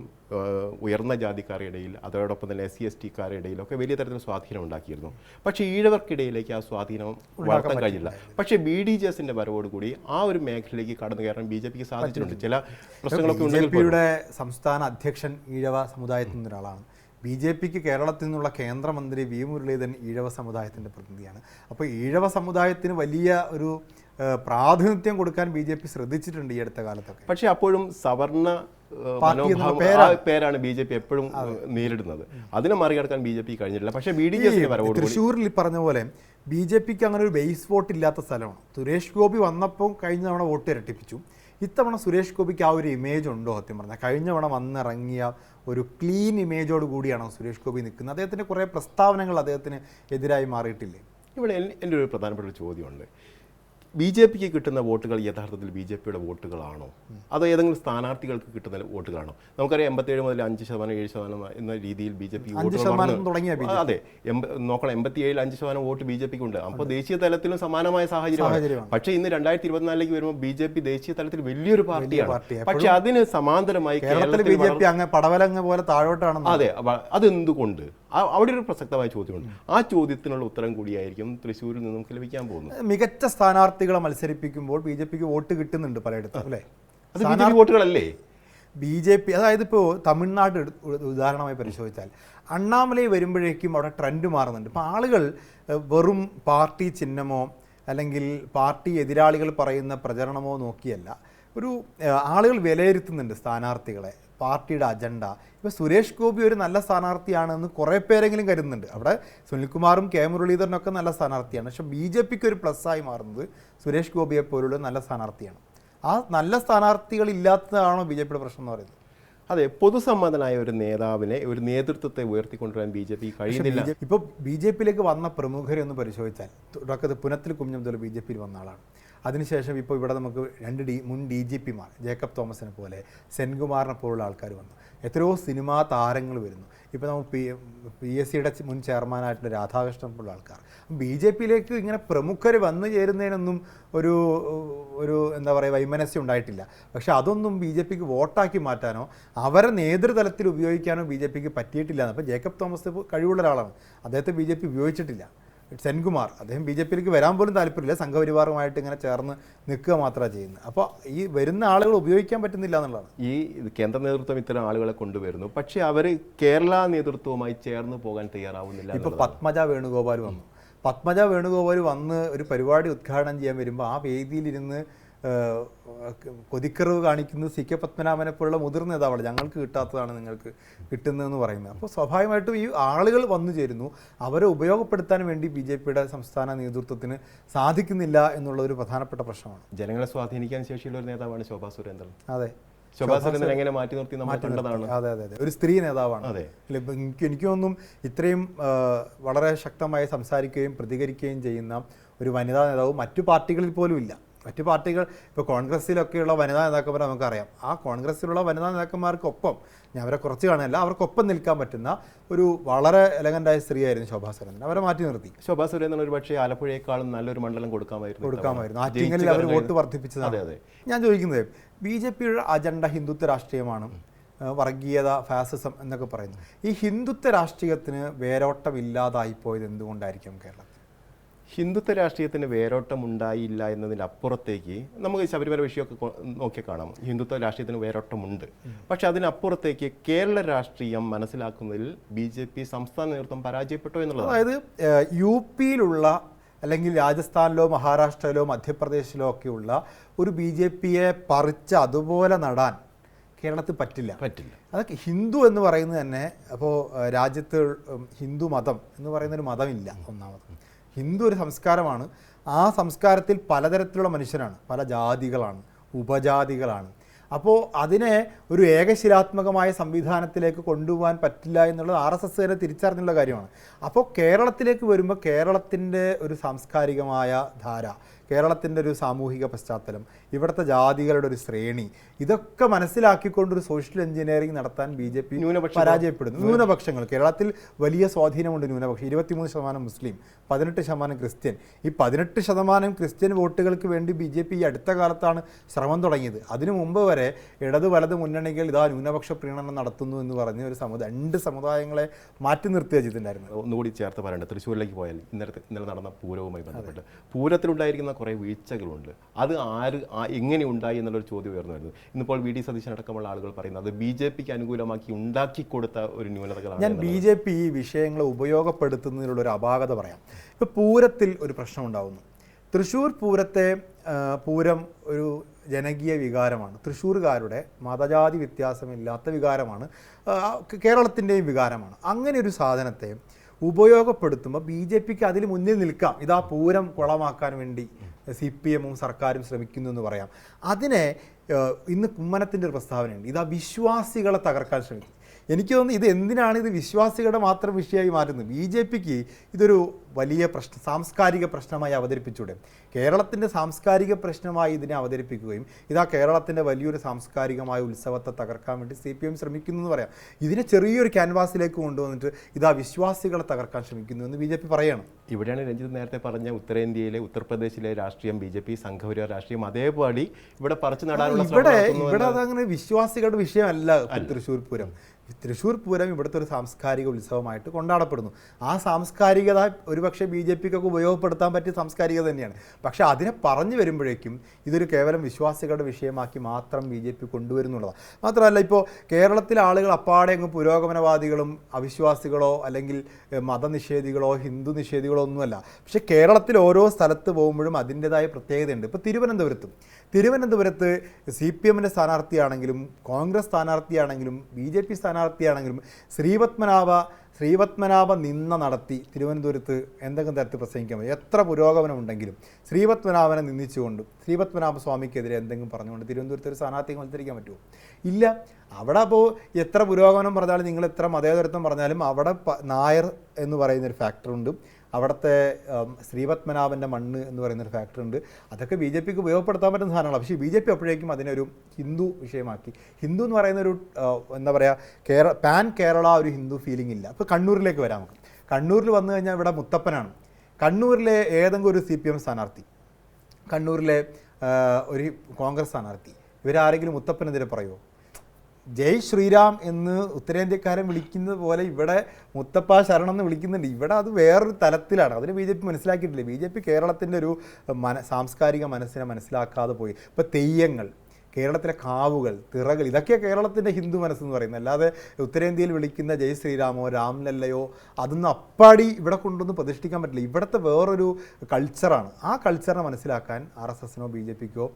ഉയർന്ന ജാതിക്കാരുടെ ഇടയിൽ, അതോടൊപ്പം തന്നെ SC/ST ഇടയിലൊക്കെ വലിയ തരത്തിൽ സ്വാധീനം ഉണ്ടാക്കിയിരുന്നു. പക്ഷേ ഈഴവർക്കിടയിലേക്ക് ആ സ്വാധീനം വളർത്താൻ കഴിഞ്ഞില്ല. പക്ഷേ BDJSന്റെ വരവോടുകൂടി ആ ഒരു മേഖലയിലേക്ക് കടന്നു കയറാൻ BJPക്ക് സാധിച്ചിട്ടുണ്ട്. ചില പ്രശ്നങ്ങളൊക്കെ BJPയുടെ സംസ്ഥാന അധ്യക്ഷൻ ഈഴവ സമുദായത്തിൽ നിന്നൊരാളാണ്. BJPക്ക് കേരളത്തിൽ നിന്നുള്ള കേന്ദ്രമന്ത്രി V മുരളീധരൻ ഈഴവ സമുദായത്തിൻ്റെ പ്രതിനിധിയാണ്. അപ്പോൾ ഈഴവ സമുദായത്തിന് വലിയ ഒരു പ്രാതിനിധ്യം കൊടുക്കാൻ BJP ശ്രദ്ധിച്ചിട്ടുണ്ട് ഈ അടുത്ത കാലത്തൊക്കെ. പക്ഷേ അപ്പോഴും സവർണ പേരാണ് BJP എപ്പോഴും നേരിടുന്നത്. അതിനെ മറികടക്കാൻ BJP കഴിഞ്ഞിട്ടില്ല. പക്ഷേ BDJSന്റെ വരവോട് തൃശ്ശൂരിൽ പറഞ്ഞ പോലെ BJPക്ക് അങ്ങനെ ഒരു ബേസ് വോട്ട് ഇല്ലാത്ത സ്ഥലമാണ്. സുരേഷ് ഗോപി വന്നപ്പോൾ കഴിഞ്ഞ തവണ വോട്ട് ഇരട്ടിപ്പിച്ചു. ഇത്തവണ സുരേഷ് ഗോപിക്ക് ആ ഒരു ഇമേജ് ഉണ്ടോ? സത്യം പറഞ്ഞാൽ കഴിഞ്ഞ തവണ വന്നിറങ്ങിയ ഒരു ക്ലീൻ ഇമേജോട് കൂടിയാണോ സുരേഷ് ഗോപി നിൽക്കുന്നത്? അദ്ദേഹത്തിൻ്റെ കുറേ പ്രസ്താവനകൾ അദ്ദേഹത്തിന് എതിരായി മാറിയിട്ടില്ലേ? ഇവിടെ എൻ്റെ ഒരു പ്രധാനപ്പെട്ട ഒരു ചോദ്യമുണ്ട്. BJPക്ക് കിട്ടുന്ന വോട്ടുകൾ യഥാർത്ഥത്തിൽ BJPയുടെ വോട്ടുകളാണോ, അതോ ഏതെങ്കിലും സ്ഥാനാർത്ഥികൾക്ക് കിട്ടുന്ന വോട്ടുകളാണോ? നമുക്കറിയാം 87 മുതൽ 5%, 7% എന്ന രീതിയിൽ BJP അതെ നോക്കണം. 87-ൽ 5% വോട്ട് BJPക്ക് ഉണ്ട്. അപ്പോൾ ദേശീയ തലത്തിലും സമാനമായ സാഹചര്യമാണ്. പക്ഷേ ഇന്ന് 2024 വരുമ്പോൾ BJP ദേശീയ തലത്തിൽ വലിയൊരു പാർട്ടിയാണ്. പക്ഷെ അതിന് സമാന്തരമായി പടവലങ്ങ പോലെ താഴോട്ടാണ്. അതെ, അതെന്തുകൊണ്ട്? അവിടെ ഒരു പ്രസക്തമായ ചോദ്യമുണ്ട്. ആ ചോദ്യത്തിനുള്ള ഉത്തരം കൂടിയായിരിക്കും തൃശ്ശൂരിൽ നിന്ന് നമുക്ക് ലഭിക്കാൻ പോകുന്നത്. മികച്ച സ്ഥാനാർത്ഥികളെ മത്സരിപ്പിക്കുമ്പോൾ BJPക്ക് വോട്ട് കിട്ടുന്നുണ്ട് പലയിടത്തും, അല്ലേ? അത് BJP വോട്ടുകളല്ലേ? BJP, അതായത് ഇപ്പോൾ തമിഴ്നാട് ഉദാഹരണമായി പരിശോധിച്ചാൽ അണ്ണാമലൈ വരുമ്പോഴേക്കും അവിടെ ട്രെൻഡ് മാറുന്നുണ്ട്. ഇപ്പോൾ ആളുകൾ വെറും പാർട്ടി ചിഹ്നമോ അല്ലെങ്കിൽ പാർട്ടി എതിരാളികൾ പറയുന്ന പ്രചരണമോ നോക്കിയല്ല, ഒരു ആളുകൾ വിലയിരുത്തുന്നുണ്ട് സ്ഥാനാർത്ഥികളെ, പാർട്ടിയുടെ അജണ്ട. ഇപ്പോൾ സുരേഷ് ഗോപി ഒരു നല്ല സ്ഥാനാർത്ഥിയാണെന്ന് കുറേ പേരെങ്കിലും കരുതുന്നുണ്ട്. അവിടെ സുനിൽകുമാറും കെ മുരളീധരനൊക്കെ നല്ല സ്ഥാനാർത്ഥിയാണ്. പക്ഷേ BJPക്ക് ഒരു പ്ലസ്സായി മാറുന്നത് സുരേഷ് ഗോപിയെ പോലുള്ള നല്ല സ്ഥാനാർത്ഥിയാണ്. ആ നല്ല സ്ഥാനാർത്ഥികൾ ഇല്ലാത്തതാണോ BJPയുടെ പ്രശ്നം എന്ന് പറയുന്നത്? അതെ, പൊതുസമ്മതനായ ഒരു നേതാവിനെ, ഒരു നേതൃത്വത്തെ ഉയർത്തിക്കൊണ്ടുവരാൻ BJP കഴിയുന്നില്ല. ഇപ്പോൾ BJPയിലേക്ക് വന്ന പ്രമുഖരെ ഒന്ന് പരിശോധിച്ചാൽ തുടക്കത്തിൽ പുനത്തിൽ കുഞ്ഞം മുതൽ BJPയിൽ വന്ന ആളാണ്. അതിനുശേഷം ഇപ്പോൾ ഇവിടെ നമുക്ക് 2 മുൻ DGPമാർ, ജേക്കബ് തോമസിനെ പോലെ, സെൻകുമാറിനെ പോലുള്ള ആൾക്കാർ വന്നു. എത്രയോ സിനിമാ താരങ്ങൾ വരുന്നു. ഇപ്പോൾ നമുക്ക് PSCയുടെ മുൻ ചെയർമാനായിട്ടുള്ള രാധാകൃഷ്ണൻ പോലുള്ള ആൾക്കാർ. BJPയിലേക്ക് ഇങ്ങനെ പ്രമുഖർ വന്നു ചേരുന്നതിനൊന്നും ഒരു എന്താ പറയുക വൈമനസ്യം ഉണ്ടായിട്ടില്ല. പക്ഷേ അതൊന്നും BJPക്ക് വോട്ടാക്കി മാറ്റാനോ അവരെ നേതൃതലത്തിൽ ഉപയോഗിക്കാനോ BJPക്ക് പറ്റിയിട്ടില്ല. അപ്പോൾ ജേക്കബ് തോമസ് കഴിവുള്ള ഒരാളാണ്, അദ്ദേഹത്തെ BJP ഉപയോഗിച്ചിട്ടില്ല. സെൻകുമാർ, അദ്ദേഹം BJPയിലേക്ക് വരാൻ പോലും താല്പര്യമില്ല, സംഘപരിവാറുമായിട്ട് ഇങ്ങനെ ചേർന്ന് നിൽക്കുക മാത്രമാണ് ചെയ്യുന്നത്. അപ്പോൾ ഈ വരുന്ന ആളുകൾ ഉപയോഗിക്കാൻ പറ്റുന്നില്ല എന്നുള്ളതാണ്. ഈ കേന്ദ്ര നേതൃത്വം ഇത്തരം ആളുകളെ കൊണ്ടുവരുന്നു, പക്ഷേ അവർ കേരള നേതൃത്വവുമായി ചേർന്ന് പോകാൻ തയ്യാറാവുന്നില്ല. ഇപ്പോൾ പത്മജ വേണുഗോപാൽ വന്നു. പത്മജ വേണുഗോപാൽ വന്ന് ഒരു പരിപാടി ഉദ്ഘാടനം ചെയ്യാൻ വരുമ്പോൾ ആ വേദിയിലിരുന്ന് കൊതിക്കറിവ് കാണിക്കുന്നത് CK പത്മനാഭനെ പോലുള്ള മുതിർന്ന നേതാവാണ്. ഞങ്ങൾക്ക് കിട്ടാത്തതാണ് നിങ്ങൾക്ക് കിട്ടുന്നതെന്ന് പറയുന്നത്. അപ്പോൾ സ്വാഭാവികമായിട്ടും ഈ ആളുകൾ വന്നു ചേരുന്നു, അവരെ ഉപയോഗപ്പെടുത്താൻ വേണ്ടി BJPയുടെ സംസ്ഥാന നേതൃത്വത്തിന് സാധിക്കുന്നില്ല എന്നുള്ളൊരു പ്രധാനപ്പെട്ട പ്രശ്നമാണ്. ജനങ്ങളെ സ്വാധീനിക്കാൻ ശേഷിയുള്ള ഒരു നേതാവാണ് ശോഭാ സുരേന്ദ്രൻ. അതെ, ശോഭാ സുരേന്ദ്രൻ എങ്ങനെ മാറ്റി നിർത്തി നമ്മൾ കണ്ടതാണ്. അതെ അതെ അതെ, ഒരു സ്ത്രീ നേതാവാണ്. അതെ, എനിക്ക് തോന്നും ഇത്രയും വളരെ ശക്തമായി സംസാരിക്കുകയും പ്രതികരിക്കുകയും ചെയ്യുന്ന ഒരു വനിതാ നേതാവ് മറ്റു പാർട്ടികളിൽ പോലും ഇല്ല. മറ്റു പാർട്ടികൾ ഇപ്പോൾ കോൺഗ്രസ്സിലൊക്കെയുള്ള വനിതാ നേതാക്കന്മാരെ നമുക്കറിയാം. ആ കോൺഗ്രസ്സിലുള്ള വനിതാ നേതാക്കന്മാർക്കൊപ്പം, ഞാൻ അവരെ കുറച്ച് കാണുന്നില്ല, അവർക്കൊപ്പം നിൽക്കാൻ പറ്റുന്ന ഒരു വളരെ എലഗൻ്റായ സ്ത്രീയായിരുന്നു ശോഭാ സുരേന്ദ്രൻ. അവരെ മാറ്റി നിർത്തി. ശോഭാ സുരേന്ദ്രൻ ഒരു പക്ഷേ ആലപ്പുഴയെക്കാളും നല്ലൊരു മണ്ഡലം കൊടുക്കാമായിരുന്നു. ആറ്റിങ്ങലിൽ അവർ വോട്ട് വർദ്ധിപ്പിച്ചതാണ്. അതെ, ഞാൻ ചോദിക്കുന്നത്, BJPയുടെ അജണ്ട ഹിന്ദുത്വ രാഷ്ട്രീയമാണ്, വർഗീയത, ഫാസിസം എന്നൊക്കെ പറയുന്നു. ഈ ഹിന്ദുത്വ രാഷ്ട്രീയത്തിന് വേരോട്ടമില്ലാതായിപ്പോയത് എന്തുകൊണ്ടായിരിക്കും കേരളത്തിൽ? ഹിന്ദുത്വ രാഷ്ട്രീയത്തിന് വേരോട്ടം ഉണ്ടായില്ല എന്നതിൻ്റെ അപ്പുറത്തേക്ക് നമുക്ക് ശബരിമല വിഷയമൊക്കെ നോക്കി കാണാം. ഹിന്ദുത്വ രാഷ്ട്രീയത്തിന് വേരോട്ടമുണ്ട്. പക്ഷെ അതിനപ്പുറത്തേക്ക് കേരള രാഷ്ട്രീയം മനസ്സിലാക്കുന്നതിൽ BJP സംസ്ഥാന നേതൃത്വം പരാജയപ്പെട്ടോ എന്നുള്ളതാണ്. അതായത് UP-യിലുള്ള അല്ലെങ്കിൽ രാജസ്ഥാനിലോ മഹാരാഷ്ട്രയിലോ മധ്യപ്രദേശിലോ ഒക്കെയുള്ള ഒരു BJP-യെ പറിച്ച് അതുപോലെ നടാൻ കേരളത്തിൽ പറ്റില്ല. അതൊക്കെ ഹിന്ദു എന്ന് പറയുന്നത് തന്നെ അപ്പോൾ രാജ്യത്ത് ഹിന്ദു മതം എന്ന് പറയുന്നൊരു മതമില്ല. ഒന്നാമത് ഹിന്ദു ഒരു സംസ്കാരമാണ്. ആ സംസ്കാരത്തിൽ പലതരത്തിലുള്ള മനുഷ്യരാണ്, പല ജാതികളാണ്, ഉപജാതികളാണ്. അപ്പോൾ അതിനെ ഒരു ഏകശിലാത്മകമായ സംവിധാനത്തിലേക്ക് കൊണ്ടുപോകാൻ പറ്റില്ല എന്നുള്ളത് RSS തന്നെ തിരിച്ചറിഞ്ഞുള്ള കാര്യമാണ്. അപ്പോൾ കേരളത്തിലേക്ക് വരുമ്പോൾ കേരളത്തിൻ്റെ ഒരു സാംസ്കാരികമായ ധാര, കേരളത്തിൻ്റെ ഒരു സാമൂഹിക പശ്ചാത്തലം, ഇവിടുത്തെ ജാതികളുടെ ഒരു ശ്രേണി, ഇതൊക്കെ മനസ്സിലാക്കിക്കൊണ്ടൊരു സോഷ്യൽ എഞ്ചിനീയറിംഗ് നടത്താൻ BJP പരാജയപ്പെടുന്നു. ന്യൂനപക്ഷങ്ങൾ കേരളത്തിൽ വലിയ സ്വാധീനമുണ്ട്. ന്യൂനപക്ഷം 23% മുസ്ലിം, 18% ക്രിസ്ത്യൻ. ഈ 18% ക്രിസ്ത്യൻ വോട്ടുകൾക്ക് വേണ്ടി BJP ഈ അടുത്ത കാലത്താണ് ശ്രമം തുടങ്ങിയത്. അതിനു മുമ്പ് വരെ ഇടത് വലത് മുന്നണികൾ ഇതാ ന്യൂനപക്ഷ പ്രീണനം നടത്തുന്നു എന്ന് പറഞ്ഞ് ഒരു രണ്ട് സമുദായങ്ങളെ മാറ്റി നിർത്തുക ചെയ്തിട്ടുണ്ടായിരുന്നു. ഒന്നുകൂടി ചേർത്ത് പറയണ്ട, തൃശ്ശൂരിലേക്ക് പോയാൽ ഇന്നലെ നടന്ന പൂരവുമായി ബന്ധപ്പെട്ട് പൂരത്തിലുണ്ടായിരിക്കുന്ന കുറേ വീഴ്ചകളുണ്ട്. അത് എങ്ങനെ ഉണ്ടായി എന്നുള്ളൊരു ചോദ്യം ഉയർന്നു വരുന്നു. ഇന്നിപ്പോൾ VD സതീശൻ അടക്കമുള്ള ആളുകൾ പറയുന്നത് BJPക്ക് അനുകൂലമാക്കി ഉണ്ടാക്കി കൊടുത്ത ഒരു ന്യൂനതകളാണ്. ഞാൻ BJP ഈ വിഷയങ്ങളെ ഉപയോഗപ്പെടുത്തുന്നതിലുള്ള ഒരു അപാകത പറയാം. ഇപ്പോൾ പൂരത്തിൽ ഒരു പ്രശ്നം ഉണ്ടാകുന്നു. തൃശ്ശൂർ പൂരം ഒരു ജനകീയ വികാരമാണ്. തൃശ്ശൂർകാരുടെ മതജാതി വ്യത്യാസമില്ലാത്ത വികാരമാണ്, കേരളത്തിൻ്റെയും വികാരമാണ്. അങ്ങനെ ഒരു സാധനത്തെ ഉപയോഗപ്പെടുത്തുമ്പോൾ BJPക്ക് അതിൽ മുന്നിൽ നിൽക്കാം. ഇതാ പൂരം കുളമാക്കാൻ വേണ്ടി CPM-ഉം സർക്കാരും ശ്രമിക്കുന്നു എന്ന് പറയാം. അതിനെ ഇന്ന് കുമ്മനത്തിൻ്റെ ഒരു പ്രസ്താവനയുണ്ട്, ഇതാ വിശ്വാസികളെ തകർക്കാൻ ശ്രമിക്കും. എനിക്ക് തോന്നുന്നു ഇത് എന്തിനാണ് ഇത് വിശ്വാസികളുടെ മാത്രം വിഷയമായി മാറ്റുന്നത്? BJPക്ക് ഇതൊരു വലിയ സാംസ്കാരിക പ്രശ്നമായി അവതരിപ്പിച്ചൂടെ? കേരളത്തിൻ്റെ സാംസ്കാരിക പ്രശ്നമായി ഇതിനെ അവതരിപ്പിക്കുകയും ഇതാ കേരളത്തിൻ്റെ വലിയൊരു സാംസ്കാരികമായ ഉത്സവത്തെ തകർക്കാൻ വേണ്ടി CPM ശ്രമിക്കുന്നു എന്ന് പറയാം. ഇതിനെ ചെറിയൊരു ക്യാൻവാസിലേക്ക് കൊണ്ടുവന്നിട്ട് ഇതാ വിശ്വാസികളെ തകർക്കാൻ ശ്രമിക്കുന്നു എന്ന് BJP പറയണം. ഇവിടെയാണ് രഞ്ജിത്ത് നേരത്തെ പറഞ്ഞ ഉത്തരേന്ത്യയിലെ ഉത്തർപ്രദേശിലെ രാഷ്ട്രീയം, BJP സംഘപരിവാർ രാഷ്ട്രീയം അതേപടി ഇവിടെ പറിച്ചു നടാനുള്ള ഇവിടെ അതങ്ങനെ വിശ്വാസികളുടെ വിഷയമല്ല. തൃശ്ശൂർ പൂരം ഇവിടുത്തെ ഒരു സാംസ്കാരിക ഉത്സവമായിട്ട് കൊണ്ടാടപ്പെടുന്നു. ആ സാംസ്കാരികത ഒരുപക്ഷെ BJPക്കൊക്കെ ഉപയോഗപ്പെടുത്താൻ പറ്റിയ സാംസ്കാരികത തന്നെയാണ്. പക്ഷേ അതിനെ പറഞ്ഞു വരുമ്പോഴേക്കും ഇതൊരു കേവലം വിശ്വാസികളുടെ വിഷയമാക്കി മാത്രം BJP കൊണ്ടുവരുന്നുള്ളതാണ്. മാത്രമല്ല, ഇപ്പോൾ കേരളത്തിലെ ആളുകൾ അപ്പാടെ അങ്ങ് പുരോഗമനവാദികളും അവിശ്വാസികളോ അല്ലെങ്കിൽ മതനിഷേധികളോ ഹിന്ദു നിഷേധികളോ ഒന്നുമല്ല. പക്ഷേ കേരളത്തിൽ ഓരോ സ്ഥലത്ത് പോകുമ്പോഴും അതിൻ്റെതായ പ്രത്യേകതയുണ്ട്. ഇപ്പോൾ തിരുവനന്തപുരത്ത് CPM-ൻ്റെ സ്ഥാനാർത്ഥിയാണെങ്കിലും കോൺഗ്രസ് സ്ഥാനാർത്ഥിയാണെങ്കിലും BJP സ്ഥാനാർത്ഥിയാണെങ്കിലും ശ്രീപത്മനാഭ നിന്ന നടത്തി തിരുവനന്തപുരത്ത് എന്തെങ്കിലും തരത്തിൽ പ്രസംഗിക്കാൻ പറ്റും. എത്ര പുരോഗമനമുണ്ടെങ്കിലും ശ്രീപത്മനാഭനെ നിന്ദിച്ചുകൊണ്ടും ശ്രീപത്മനാഭ സ്വാമിക്കെതിരെ എന്തെങ്കിലും പറഞ്ഞുകൊണ്ട് തിരുവനന്തപുരത്ത് ഒരു സ്ഥാനാർത്ഥിക്ക് മത്സരിക്കാൻ പറ്റുമോ? ഇല്ല. അവിടെ അപ്പോൾ എത്ര പുരോഗമനം പറഞ്ഞാലും നിങ്ങൾ എത്ര മതേതരത്വം പറഞ്ഞാലും അവിടെ നായർ എന്ന് പറയുന്നൊരു ഫാക്ടറുണ്ട്, അവിടുത്തെ ശ്രീപത്മനാഭൻ്റെ മണ്ണ് എന്ന് പറയുന്നൊരു ഫാക്ടറുണ്ട്. അതൊക്കെ BJPക്ക് ഉപയോഗപ്പെടുത്താൻ പറ്റുന്ന സാധനങ്ങളാണ്. പക്ഷേ BJP അപ്പോഴേക്കും അതിനൊരു ഹിന്ദു വിഷയമാക്കി. ഹിന്ദു എന്ന് പറയുന്നൊരു എന്താ പറയുക, പാൻ കേരള ഒരു ഹിന്ദു ഫീലിംഗ് ഇല്ല. അപ്പോൾ കണ്ണൂരിലേക്ക് വരാം. നമുക്ക് കണ്ണൂരിൽ വന്നു കഴിഞ്ഞാൽ ഇവിടെ മുത്തപ്പനാണ്. കണ്ണൂരിലെ ഏതെങ്കിലും ഒരു CPM സ്ഥാനാർത്ഥി, കണ്ണൂരിലെ ഒരു കോൺഗ്രസ് സ്ഥാനാർത്ഥി, ഇവരാരെങ്കിലും മുത്തപ്പനെതിരെ പറയുമോ? ജയ് ശ്രീരാം എന്ന് ഉത്തരേന്ത്യക്കാരൻ വിളിക്കുന്നത് പോലെ ഇവിടെ മുത്തപ്പ ശരണം എന്ന് വിളിക്കുന്നുണ്ട്. ഇവിടെ അത് വേറൊരു തലത്തിലാണ്. അതിന് BJP മനസ്സിലാക്കിയിട്ടില്ല. BJP കേരളത്തിൻ്റെ ഒരു സാംസ്കാരിക മനസ്സിനെ മനസ്സിലാക്കാതെ പോയി. ഇപ്പോൾ തെയ്യങ്ങൾ, കേരളത്തിലെ കാവുകൾ, തിറകൾ, ഇതൊക്കെ കേരളത്തിൻ്റെ ഹിന്ദു മനസ്സെന്ന് പറയുന്നത്. അല്ലാതെ ഉത്തരേന്ത്യയിൽ വിളിക്കുന്ന ജയ് ശ്രീരാമോ രാംലല്ലയോ അതൊന്നും അപ്പാടി ഇവിടെ കൊണ്ടൊന്നും പ്രതിഷ്ഠിക്കാൻ പറ്റില്ല. ഇവിടുത്തെ വേറൊരു കൾച്ചറാണ്. ആ കൾച്ചറിനെ മനസ്സിലാക്കാൻ RSS-നോ BJPക്കോ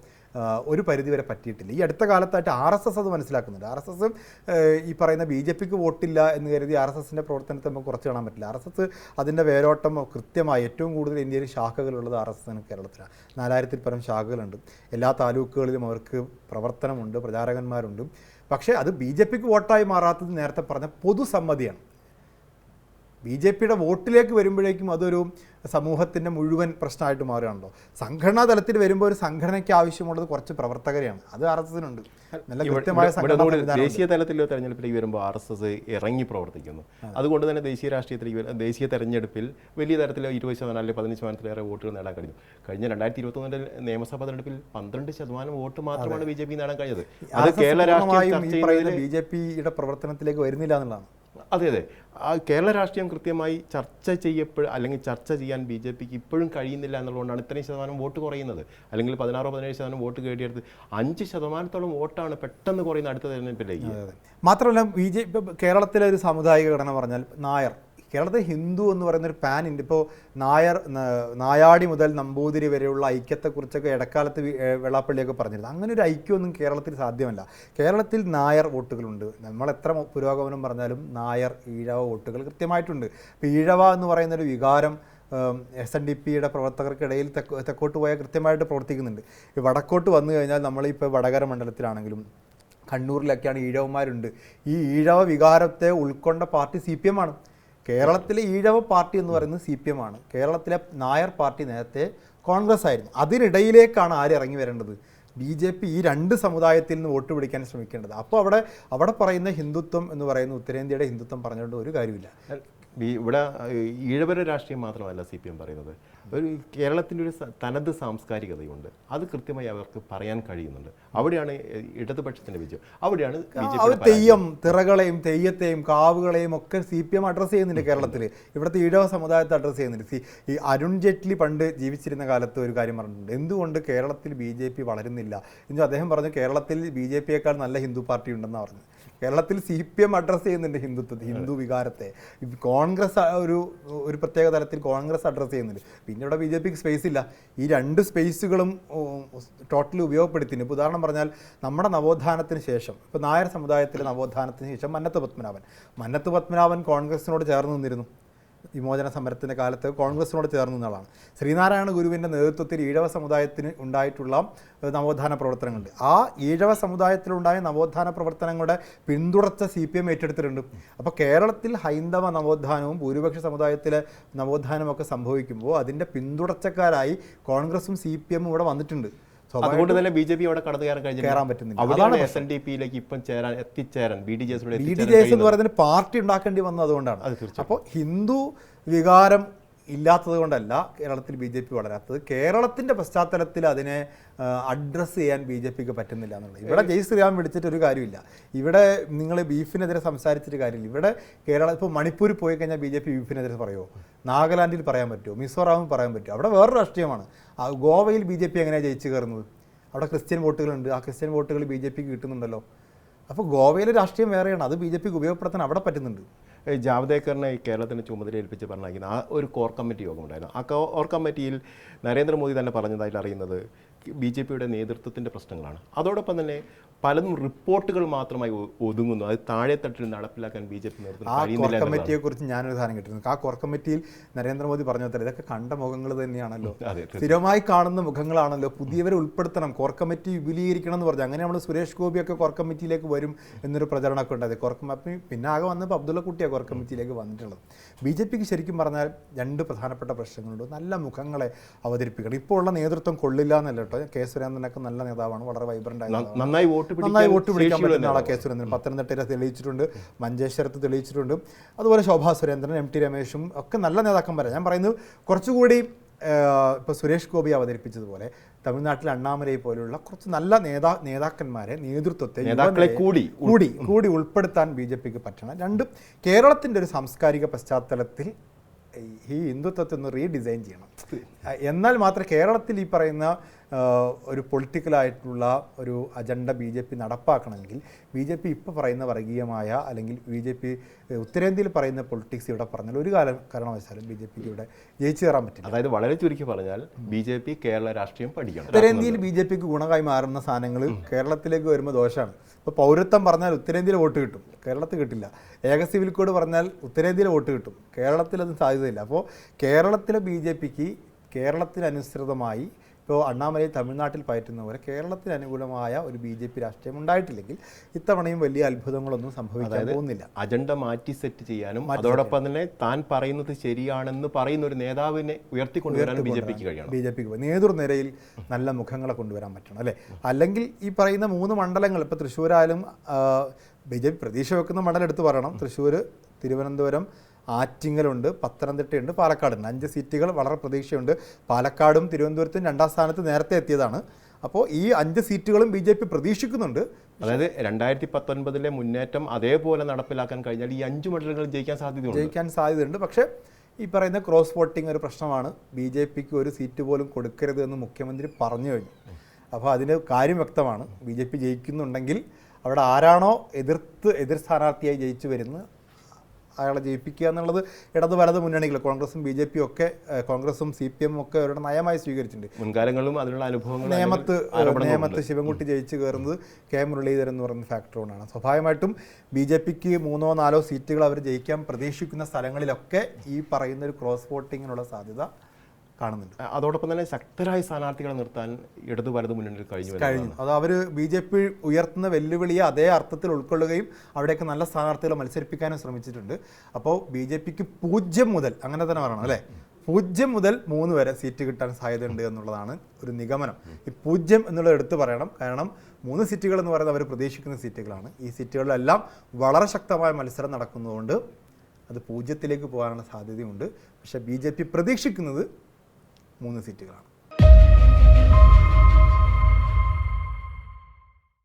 ഒരു പരിധിവരെ പറ്റിയിട്ടില്ല. ഈ അടുത്ത കാലത്തായിട്ട് RSS അത് മനസ്സിലാക്കുന്നുണ്ട്. RSS ഈ പറയുന്ന BJPക്ക് വോട്ടില്ല എന്ന് കരുതി RSS-ൻ്റെ പ്രവർത്തനത്തെ നമുക്ക് കുറച്ച് കാണാൻ പറ്റില്ല. RSS അതിൻ്റെ വേരോട്ടം കൃത്യമായി ഏറ്റവും കൂടുതൽ ഇന്ത്യയിൽ ശാഖകളുള്ളത് RSS-ന് കേരളത്തിലാണ്. 4000-ൽ പരം ശാഖകളുണ്ട്. എല്ലാ താലൂക്കുകളിലും അവർക്ക് പ്രവർത്തനമുണ്ട്, പ്രചാരകന്മാരുണ്ട്. പക്ഷേ അത് BJPക്ക് വോട്ടായി മാറാത്തത് നേരത്തെ പറഞ്ഞ പൊതുസമ്മതിയാണ്. BJPയുടെ വോട്ടിലേക്ക് വരുമ്പോഴേക്കും അതൊരു സമൂഹത്തിൻ്റെ മുഴുവൻ പ്രശ്നമായിട്ട് മാറുകയാണല്ലോ. സംഘടനാ തലത്തിൽ വരുമ്പോൾ ഒരു സംഘടനയ്ക്ക് ആവശ്യമുള്ളത് കുറച്ച് പ്രവർത്തകരെയാണ്. അത് RSS-നുണ്ട്. നല്ല കൃത്യമായ ദേശീയ തലത്തിലോ തെരഞ്ഞെടുപ്പിലേക്ക് വരുമ്പോൾ RSS ഇറങ്ങി പ്രവർത്തിക്കുന്നു. അതുകൊണ്ട് തന്നെ ദേശീയ രാഷ്ട്രീയത്തിൽ ദേശീയ തെരഞ്ഞെടുപ്പിൽ വലിയ തരത്തിൽ 20% അല്ലെങ്കിൽ 15%-ലേറെ വോട്ടുകൾ നേടാൻ കഴിഞ്ഞു. കഴിഞ്ഞ 2021 നിയമസഭാ തെരഞ്ഞെടുപ്പിൽ 12% വോട്ട് മാത്രമാണ് BJP നേടാൻ കഴിഞ്ഞത്. അത് കേരള രാഷ്ട്രീയം BJPയുടെ പ്രവർത്തനത്തിലേക്ക് വരുന്നില്ല എന്നുള്ളതാണ്. അതെ അതെ, ആ കേരള രാഷ്ട്രീയം കൃത്യമായി അല്ലെങ്കിൽ ചർച്ച ചെയ്യാൻ ബി ജെ പിക്ക് ഇപ്പോഴും കഴിയുന്നില്ല എന്നുള്ളതുകൊണ്ടാണ് ഇത്രയും ശതമാനം വോട്ട് കുറയുന്നത്. അല്ലെങ്കിൽ 16-17% വോട്ട് കേട്ടിയെടുത്ത് 5% വോട്ടാണ് പെട്ടെന്ന് കുറയുന്ന അടുത്ത തെരഞ്ഞെടുപ്പിലേക്ക്. മാത്രമല്ല കേരളത്തിലെ ഒരു സാമുദായിക ഘടന പറഞ്ഞാൽ നായർ, കേരളത്തിൽ ഹിന്ദു എന്ന് പറയുന്ന ഒരു പാൻ ഉണ്ട്. ഇപ്പോൾ നായാടി മുതൽ നമ്പൂതിരി വരെയുള്ള ഐക്യത്തെക്കുറിച്ചൊക്കെ ഇടക്കാലത്ത് വെള്ളാപ്പള്ളിയൊക്കെ പറഞ്ഞിരുന്നു. അങ്ങനെ ഒരു ഐക്യമൊന്നും കേരളത്തിൽ സാധ്യമല്ല. കേരളത്തിൽ നായർ വോട്ടുകളുണ്ട്. നമ്മൾ എത്ര പുരോഗമനം പറഞ്ഞാലും നായർ ഈഴവ വോട്ടുകൾ കൃത്യമായിട്ടുണ്ട്. ഇപ്പോൾ ഈഴവ എന്ന് പറയുന്നൊരു വികാരം SNDPയുടെ പ്രവർത്തകർക്കിടയിൽ തെക്കോട്ട് പോയാൽ കൃത്യമായിട്ട് പ്രവർത്തിക്കുന്നുണ്ട്. ഈ വടക്കോട്ട് വന്നു കഴിഞ്ഞാൽ നമ്മളിപ്പോൾ വടകര മണ്ഡലത്തിലാണെങ്കിലും കണ്ണൂരിലൊക്കെയാണ് ഈഴവന്മാരുണ്ട്. ഈ ഈഴവ വികാരത്തെ ഉൾക്കൊണ്ട പാർട്ടി CPM ആണ്. കേരളത്തിലെ ഈഴവ പാർട്ടി എന്ന് പറയുന്നത് CPM ആണ്. കേരളത്തിലെ നായർ പാർട്ടി നേരത്തെ കോൺഗ്രസ് ആയിരുന്നു. അതിനിടയിലേക്കാണ് ആര് ഇറങ്ങി വരേണ്ടത്? BJP ഈ രണ്ട് സമുദായത്തിൽ നിന്ന് വോട്ട് പിടിക്കാൻ ശ്രമിക്കേണ്ടത്. അപ്പോൾ അവിടെ പറയുന്ന ഹിന്ദുത്വം എന്ന് പറയുന്ന ഉത്തരേന്ത്യയുടെ ഹിന്ദുത്വം പറഞ്ഞുകൊണ്ട് ഒരു കാര്യമില്ല. ഇവിടെ ഈഴവര രാഷ്ട്രീയം മാത്രമല്ല CPM പറയുന്നത്, ഒരു കേരളത്തിൻ്റെ ഒരു തനത് സാംസ്കാരികതയുണ്ട്. അത് കൃത്യമായി അവർക്ക് പറയാൻ കഴിയുന്നുണ്ട്. അവിടെയാണ് ഇടതുപക്ഷത്തിൻ്റെ വിജയം. അവിടെയാണ് തെയ്യം, തിറകളെയും തെയ്യത്തെയും കാവുകളെയും ഒക്കെ CPM അഡ്രസ്സ് ചെയ്യുന്നുണ്ട് കേരളത്തിൽ. ഇവിടുത്തെ ഈഴവ സമുദായത്തെ അഡ്രസ്സ് ചെയ്യുന്നുണ്ട്. ഈ അരുൺ ജെയ്റ്റ്ലി പണ്ട് ജീവിച്ചിരുന്ന കാലത്ത് ഒരു കാര്യം പറഞ്ഞിട്ടുണ്ട്, എന്തുകൊണ്ട് കേരളത്തിൽ BJP വളരുന്നില്ല എന്ന്. അദ്ദേഹം പറഞ്ഞു, കേരളത്തിൽ BJPയേക്കാൾ നല്ല ഹിന്ദു പാർട്ടി ഉണ്ടെന്ന് പറഞ്ഞു. കേരളത്തിൽ CPM അഡ്രസ്സ് ചെയ്യുന്നുണ്ട് ഹിന്ദുത്വത്തെ, ഹിന്ദു വികാരത്തെ. കോൺഗ്രസ് ഒരു പ്രത്യേക തലത്തിൽ കോൺഗ്രസ് അഡ്രസ്സ് ചെയ്യുന്നുണ്ട്. പിന്നെ ഇവിടെ BJPക്ക് സ്പേസ് ഇല്ല. ഈ രണ്ട് സ്പേസുകളും ടോട്ടലി ഉപയോഗപ്പെടുത്തിയിട്ടുണ്ട്. ഇപ്പോൾ ഉദാഹരണം പറഞ്ഞാൽ നമ്മുടെ നവോത്ഥാനത്തിന് ശേഷം, ഇപ്പോൾ നായർ സമുദായത്തിലെ നവോത്ഥാനത്തിന് ശേഷം മന്നത്ത് പത്മനാഭൻ കോൺഗ്രസിനോട് ചേർന്ന് നിന്നിരുന്നു. വിമോചന സമരത്തിൻ്റെ കാലത്ത് കോൺഗ്രസിനോട് ചേർന്ന് നിന്നതാണ്. ശ്രീനാരായണ ഗുരുവിൻ്റെ നേതൃത്വത്തിൽ ഈഴവ സമുദായത്തിന് ഉണ്ടായിട്ടുള്ള നവോത്ഥാന പ്രവർത്തനങ്ങളുണ്ട്. ആ ഈഴവ സമുദായത്തിലുണ്ടായ നവോത്ഥാന പ്രവർത്തനങ്ങളുടെ പിന്തുടർച്ച CPM ഏറ്റെടുത്തിട്ടുണ്ട്. അപ്പോൾ കേരളത്തിൽ ഹൈന്ദവ നവോത്ഥാനവും ഭൂരിപക്ഷ സമുദായത്തിലെ നവോത്ഥാനമൊക്കെ സംഭവിക്കുമ്പോൾ അതിൻ്റെ പിന്തുടർച്ചക്കാരായി കോൺഗ്രസും CPM ഇവിടെ വന്നിട്ടുണ്ട്. അതുകൊണ്ട് തന്നെ BJP അവിടെ കയറാൻ പറ്റുന്നില്ല. അവിടെയാണ് SNDPയിലേക്ക് ഇപ്പം എത്തിച്ചേരാൻ BDJS എന്ന് പറയുന്നത് പാർട്ടി ഉണ്ടാക്കേണ്ടി വന്നത് അതുകൊണ്ടാണ്. അപ്പോൾ ഹിന്ദു വികാരം ഇല്ലാത്തത് കൊണ്ടല്ല കേരളത്തിൽ BJP വളരാത്തത്, കേരളത്തിൻ്റെ പശ്ചാത്തലത്തിൽ അതിനെ അഡ്രസ്സ് ചെയ്യാൻ BJPക്ക് പറ്റുന്നില്ല എന്നുള്ളത്. ഇവിടെ ജയ് ശ്രീറാം വിളിച്ചിട്ടൊരു കാര്യമില്ല. ഇവിടെ നിങ്ങൾ ബീഫിനെതിരെ സംസാരിച്ചിട്ട് കാര്യമില്ല. ഇവിടെ ഇപ്പോൾ മണിപ്പൂരിൽ പോയി കഴിഞ്ഞാൽ BJP ബീഫിനെതിരെ പറയുമോ? നാഗാലാൻഡിൽ പറയാൻ പറ്റുമോ? മിസോറാമിൽ പറയാൻ പറ്റുമോ? അവിടെ വേറൊരു രാഷ്ട്രീയമാണ്. ഗോവയിൽ BJP എങ്ങനെയാണ് ജയിച്ചു കയറുന്നത്? അവിടെ ക്രിസ്ത്യൻ വോട്ടുകളുണ്ട്. ആ ക്രിസ്ത്യൻ വോട്ടുകൾ BJPക്ക് കിട്ടുന്നുണ്ടല്ലോ. അപ്പോൾ ഗോവയിലെ രാഷ്ട്രീയം വേറെയാണ്. അത് BJPക്ക് ഉപയോഗപ്പെടുത്താൻ അവിടെ പറ്റുന്നുണ്ട്. ജാവ്ദേക്കറിനെ കേരളത്തിന് ചുമതല ഏൽപ്പിച്ച് പറഞ്ഞിരിക്കുന്ന ആ ഒരു കോർ കമ്മിറ്റി യോഗം ഉണ്ടായിരുന്നു. ആ കോർ കമ്മിറ്റിയിൽ നരേന്ദ്രമോദി തന്നെ പറഞ്ഞതായിട്ട് അറിയുന്നത് BJPയുടെ നേതൃത്വത്തിൻ്റെ പ്രശ്നങ്ങളാണ്. അതോടൊപ്പം തന്നെ പലതും റിപ്പോർട്ടുകൾ മാത്രമായി ഒതുങ്ങുന്നു. അത് താഴെത്തട്ടിൽ നടപ്പിലാക്കാൻ BJP നേതൃത്വം കഴിയുന്നില്ല. കമ്മിറ്റിയെക്കുറിച്ച് ഞാനൊരു ധാരണ കിട്ടുന്നു. ആ കോർ കമ്മിറ്റിയിൽ നരേന്ദ്രമോദി പറഞ്ഞ പോലെ ഇതൊക്കെ കണ്ട മുഖങ്ങൾ തന്നെയാണല്ലോ, സ്ഥിരമായി കാണുന്ന മുഖങ്ങളാണല്ലോ, പുതിയവരെ ഉൾപ്പെടുത്തണം, കോർ കമ്മിറ്റി വിപുലീകരിക്കണം എന്ന് പറഞ്ഞു. അങ്ങനെ നമ്മൾ സുരേഷ് ഗോപിയൊക്കെ കോർ കമ്മിറ്റിയിലേക്ക് വരും എന്നൊരു പ്രചരണമൊക്കെ ഉണ്ടായത്. കോർ കമ്മിറ്റി പിന്നെ ആകെ വന്നപ്പോൾ അബ്ദുള്ള കുട്ടിയാണ് കോർ കമ്മിറ്റിയിലേക്ക് വന്നിട്ടുള്ളത്. BJPക്ക് ശരിക്കും പറഞ്ഞാൽ രണ്ട് പ്രധാനപ്പെട്ട പ്രശ്നങ്ങളുണ്ട്. നല്ല മുഖങ്ങളെ അവതരിപ്പിക്കണം. ഇപ്പോൾ ഉള്ള നേതൃത്വം കൊള്ളില്ല എന്നല്ല കേട്ടോ. കെ സുരേന്ദ്രനൊക്കെ നല്ല നേതാവാണ്, വളരെ വൈബ്രന്റ് ആയ, നന്നായി വോട്ട് പിടിക്കാൻ പറ്റുന്ന ആളെ കെ സുരേന്ദ്രൻ. പത്തനംതിട്ടയിൽ തെളിയിച്ചിട്ടുണ്ട്, മഞ്ചേശ്വരത്ത് തെളിയിച്ചിട്ടുണ്ട്. അതുപോലെ ശോഭാ സുരേന്ദ്രൻ, MT രമേശും ഒക്കെ നല്ല നേതാക്കന്മാരാണ്. ഞാൻ പറയുന്നത് കുറച്ചുകൂടി ഇപ്പോൾ സുരേഷ് ഗോപി അവതരിപ്പിച്ചതുപോലെ തമിഴ്നാട്ടിലെ അണ്ണാമലൈ പോലുള്ള കുറച്ച് നല്ല നേതാക്കന്മാരെ, നേതൃത്വത്തെ കൂടി ഉൾപ്പെടുത്താൻ BJPക്ക് പറ്റണം. രണ്ടും കേരളത്തിൻ്റെ ഒരു സാംസ്കാരിക പശ്ചാത്തലത്തിൽ ഈ ഹിന്ദുത്വത്തെ ഒന്ന് റീഡിസൈൻ ചെയ്യണം. എന്നാൽ മാത്രമേ കേരളത്തിൽ ഈ പറയുന്ന ഒരു പൊളിറ്റിക്കലായിട്ടുള്ള ഒരു അജണ്ട BJP നടപ്പാക്കണമെങ്കിൽ BJP ഇപ്പോൾ പറയുന്ന വർഗീയമായ അല്ലെങ്കിൽ BJP ഉത്തരേന്ത്യയിൽ പറയുന്ന പൊളിറ്റിക്സ് ഇവിടെ പറഞ്ഞാൽ ഒരു കാരണവശാലും BJPക്ക് ഇവിടെ ജയിച്ചു കയറാൻ പറ്റില്ല. അതായത് വളരെ ചുരുക്കി പറഞ്ഞാൽ BJP കേരള രാഷ്ട്രീയം പഠിക്കണം. ഉത്തരേന്ത്യയിൽ BJPക്ക് ഗുണമായി മാറുന്ന സാധനങ്ങൾ കേരളത്തിലേക്ക് വരുമ്പോൾ ദോഷമാണ്. ഇപ്പോൾ പൗരത്വം പറഞ്ഞാൽ ഉത്തരേന്ത്യയിൽ വോട്ട് കിട്ടും, കേരളത്തിൽ കിട്ടില്ല. ഏക സിവിൽ കോഡ് പറഞ്ഞാൽ ഉത്തരേന്ത്യയിൽ വോട്ട് കിട്ടും, കേരളത്തിൽ അത് സാധ്യതയില്ല. അപ്പോൾ കേരളത്തിലെ BJPക്ക് കേരളത്തിനനുസൃതമായി ഇപ്പോൾ അണ്ണാമലൈ തമിഴ്നാട്ടിൽ പയറ്റുന്ന പോലെ കേരളത്തിന് അനുകൂലമായ ഒരു BJP രാഷ്ട്രീയം ഉണ്ടായിട്ടില്ലെങ്കിൽ ഇത്തവണയും വലിയ അത്ഭുതങ്ങളൊന്നും സംഭവിക്കാൻ പോകുന്നില്ല. അജണ്ട മാറ്റി സെറ്റ് ചെയ്യാനും അതോടൊപ്പം തന്നെ താൻ പറയുന്നത് ശരിയാണെന്ന് പറയുന്ന ഒരു നേതാവിനെ ഉയർത്തിക്കൊണ്ടുവരാൻ BJPക്ക് കഴിയണം. BJPക്ക് നേതൃനിരയിൽ നല്ല മുഖങ്ങളെ കൊണ്ടുവരാൻ പറ്റണം അല്ലേ. അല്ലെങ്കിൽ ഈ പറയുന്ന 3 മണ്ഡലങ്ങൾ, ഇപ്പോൾ തൃശ്ശൂരായാലും BJP പ്രതീക്ഷ വെക്കുന്ന മണ്ഡലം എടുത്ത് പറയണം. തൃശ്ശൂർ, തിരുവനന്തപുരം, ആറ്റിങ്ങലുണ്ട്, പത്തനംതിട്ടയുണ്ട്, പാലക്കാടുണ്ട്. 5 സീറ്റുകൾ വളരെ പ്രതീക്ഷയുണ്ട്. പാലക്കാടും തിരുവനന്തപുരത്തും 2ാം സ്ഥാനത്ത് നേരത്തെ എത്തിയതാണ്. അപ്പോൾ ഈ 5 സീറ്റുകളും BJP പ്രതീക്ഷിക്കുന്നുണ്ട്. അതായത് 2019 മുന്നേറ്റം അതേപോലെ നടപ്പിലാക്കാൻ കഴിഞ്ഞാൽ ഈ 5 മണ്ഡലങ്ങൾ ജയിക്കാൻ സാധ്യതയുണ്ട്. പക്ഷേ ഈ പറയുന്ന ക്രോസ് വോട്ടിംഗ് ഒരു പ്രശ്നമാണ്. BJPക്ക് ഒരു സീറ്റ് പോലും കൊടുക്കരുത് എന്ന് മുഖ്യമന്ത്രി പറഞ്ഞു കഴിഞ്ഞു. അപ്പോൾ അതിന് കാര്യം വ്യക്തമാണ്. BJP ജയിക്കുന്നുണ്ടെങ്കിൽ അവിടെ ആരാണോ എതിർ സ്ഥാനാർത്ഥിയായി ജയിച്ചു വരുന്നത് അയാളെ ജയിപ്പിക്കുക എന്നുള്ളത് ഇടത് വലത് മുന്നണികൾ കോൺഗ്രസും BJP ഒക്കെ കോൺഗ്രസും CPM ഒക്കെ അവരുടെ നയമായി സ്വീകരിച്ചിട്ടുണ്ട്. മുൻകാലങ്ങളിലും അതിനുള്ള അനുഭവങ്ങൾ നേമത്ത് ശിവൻകുട്ടി ജയിച്ചു കയറുന്നത് K. മുരളീധരൻ എന്ന് പറയുന്ന ഫാക്ടർ കൊണ്ടാണ്. സ്വാഭാവികമായിട്ടും BJPക്ക് 3 or 4 സീറ്റുകൾ അവർ ജയിക്കാൻ പ്രതീക്ഷിക്കുന്ന സ്ഥലങ്ങളിലൊക്കെ ഈ പറയുന്ന ഒരു ക്രോസ് വോട്ടിങ്ങിനുള്ള സാധ്യത കാണുന്നുണ്ട്. അതോടൊപ്പം തന്നെ ശക്തരായ സ്ഥാനാർത്ഥികളെ നിർത്താൻ ഇടത് വലത് മുന്നണിയിൽ കഴിഞ്ഞു. അത് അവർ BJP ഉയർത്തുന്ന വെല്ലുവിളിയെ അതേ അർത്ഥത്തിൽ ഉൾക്കൊള്ളുകയും അവിടെയൊക്കെ നല്ല സ്ഥാനാർത്ഥികളെ മത്സരിപ്പിക്കാനും ശ്രമിച്ചിട്ടുണ്ട്. അപ്പോൾ BJPക്ക് 0 മുതൽ അങ്ങനെ തന്നെ പറയണം അല്ലേ, 0 മുതൽ 3 വരെ സീറ്റ് കിട്ടാൻ സാധ്യതയുണ്ട് എന്നുള്ളതാണ് ഒരു നിഗമനം. ഈ 0 എന്നുള്ളത് എടുത്തു പറയണം. കാരണം 3 സീറ്റുകൾ എന്ന് പറയുന്നത് അവർ പ്രതീക്ഷിക്കുന്ന സീറ്റുകളാണ്. ഈ സീറ്റുകളിലെല്ലാം വളരെ ശക്തമായ മത്സരം നടക്കുന്നതുകൊണ്ട് അത് 0ലേക്ക് പോകാനുള്ള സാധ്യതയുണ്ട്. പക്ഷേ BJP പ്രതീക്ഷിക്കുന്നത് 3 സീറ്റുകളാണ്.